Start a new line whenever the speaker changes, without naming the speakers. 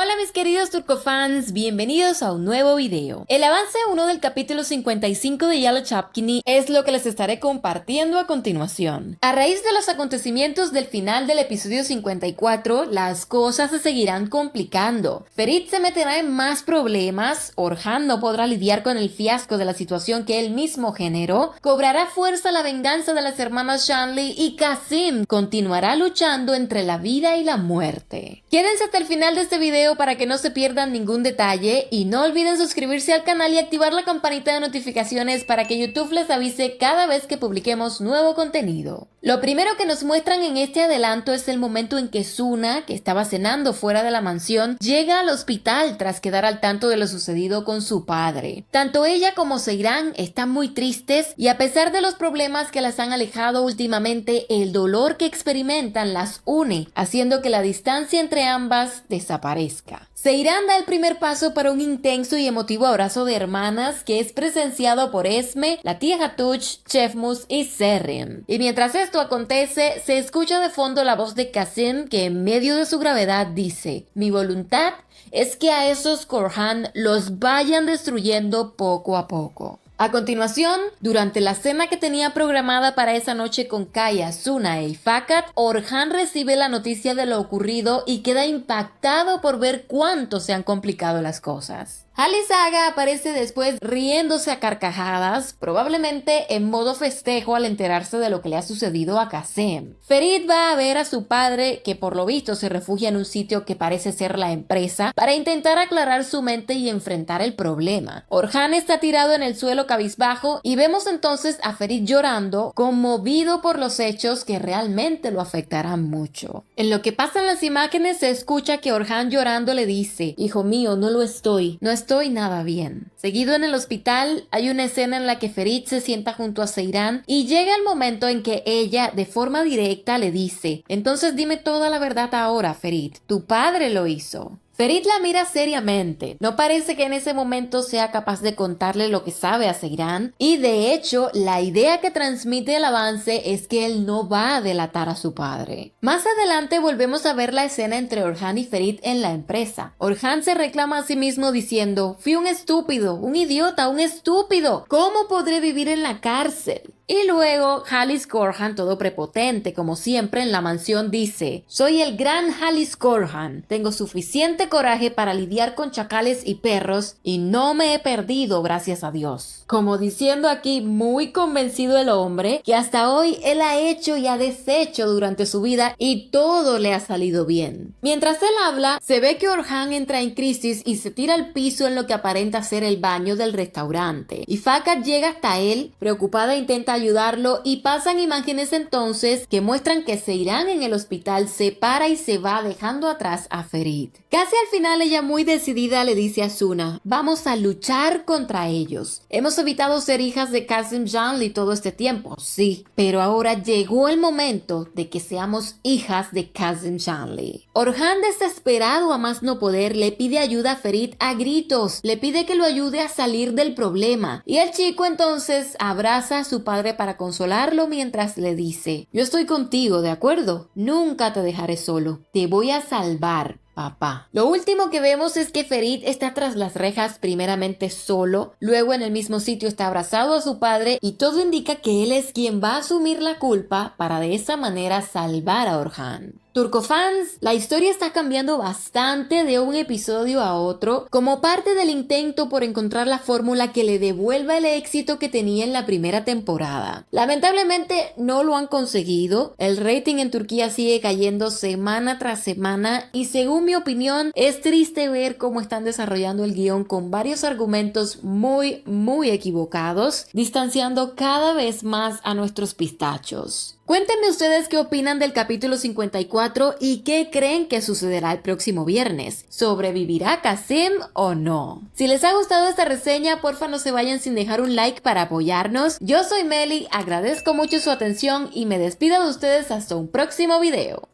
Hola mis queridos turcofans, bienvenidos a un nuevo video. El avance 1 del capítulo 55 de Yellow Chapkini es lo que les estaré compartiendo a continuación. A raíz de los acontecimientos del final del episodio 54, las cosas se seguirán complicando. Ferit se meterá en más problemas, Orhan no podrá lidiar con el fiasco de la situación que él mismo generó, cobrará fuerza la venganza de las hermanas Shanley y Qasim continuará luchando entre la vida y la muerte. Quédense hasta el final de este video para que no se pierdan ningún detalle y no olviden suscribirse al canal y activar la campanita de notificaciones para que YouTube les avise cada vez que publiquemos nuevo contenido. Lo primero que nos muestran en este adelanto es el momento en que Suna, que estaba cenando fuera de la mansión, llega al hospital tras quedar al tanto de lo sucedido con su padre. Tanto ella como Seyran están muy tristes y a pesar de los problemas que las han alejado últimamente, el dolor que experimentan las une, haciendo que la distancia entre ambas desaparezca. Seyran da el primer paso para un intenso y emotivo abrazo de hermanas que es presenciado por Esme, la tía Hatuch, Chefmus y Zerrin. Y mientras esto acontece, se escucha de fondo la voz de Qasim que en medio de su gravedad dice: "Mi voluntad es que a esos Korhan los vayan destruyendo poco a poco". A continuación, durante la cena que tenía programada para esa noche con Kaya, Suna y Fakat, Orhan recibe la noticia de lo ocurrido y queda impactado por ver cuánto se han complicado las cosas. Ali Saga aparece después riéndose a carcajadas, probablemente en modo festejo al enterarse de lo que le ha sucedido a Qasim. Ferit va a ver a su padre, que por lo visto se refugia en un sitio que parece ser la empresa, para intentar aclarar su mente y enfrentar el problema. Orhan está tirado en el suelo cabizbajo y vemos entonces a Ferit llorando, conmovido por los hechos que realmente lo afectarán mucho. En lo que pasan las imágenes se escucha que Orhan llorando le dice: "Hijo mío, no lo estoy, no estoy nada bien". Seguido en el hospital hay una escena en la que Ferit se sienta junto a Seyran y llega el momento en que ella de forma directa le dice: "Entonces dime toda la verdad ahora, Ferit, tu padre lo hizo". Ferit la mira seriamente, no parece que en ese momento sea capaz de contarle lo que sabe a Seyran y de hecho la idea que transmite el avance es que él no va a delatar a su padre. Más adelante volvemos a ver la escena entre Orhan y Ferit en la empresa. Orhan se reclama a sí mismo diciendo: "Fui un estúpido, un idiota, un estúpido, ¿cómo podré vivir en la cárcel?". Y luego Halis Korhan, todo prepotente como siempre en la mansión, dice: "Soy el gran Halis Korhan, tengo suficiente coraje para lidiar con chacales y perros y no me he perdido, gracias a Dios". Como diciendo aquí muy convencido el hombre que hasta hoy él ha hecho y ha deshecho durante su vida y todo le ha salido bien. Mientras él habla, se ve que Orhan entra en crisis y se tira al piso en lo que aparenta ser el baño del restaurante. Y Fakat llega hasta él, preocupada intenta ayudarlo y pasan imágenes entonces que muestran que Seyran en el hospital se para y se va dejando atrás a Ferit. Casi al final ella muy decidida le dice a Suna: "Vamos a luchar contra ellos. Hemos evitado ser hijas de Qasim Shanley todo este tiempo, sí, pero ahora llegó el momento de que seamos hijas de Qasim Shanley". Orhan, desesperado a más no poder, le pide ayuda a Ferit a gritos, le pide que lo ayude a salir del problema y el chico entonces abraza a su padre para consolarlo mientras le dice: "Yo estoy contigo, ¿de acuerdo? Nunca te dejaré solo, te voy a salvar, papá". Lo último que vemos es que Ferit está tras las rejas, primeramente solo, luego en el mismo sitio está abrazado a su padre y todo indica que él es quien va a asumir la culpa para de esa manera salvar a Orhan. Turcofans, la historia está cambiando bastante de un episodio a otro como parte del intento por encontrar la fórmula que le devuelva el éxito que tenía en la primera temporada. Lamentablemente no lo han conseguido, el rating en Turquía sigue cayendo semana tras semana y según mi opinión es triste ver cómo están desarrollando el guión con varios argumentos muy equivocados, distanciando cada vez más a nuestros pistachos. Cuéntenme ustedes qué opinan del capítulo 54 y qué creen que sucederá el próximo viernes. ¿Sobrevivirá Qasim o no? Si les ha gustado esta reseña, porfa no se vayan sin dejar un like para apoyarnos. Yo soy Meli, agradezco mucho su atención y me despido de ustedes hasta un próximo video.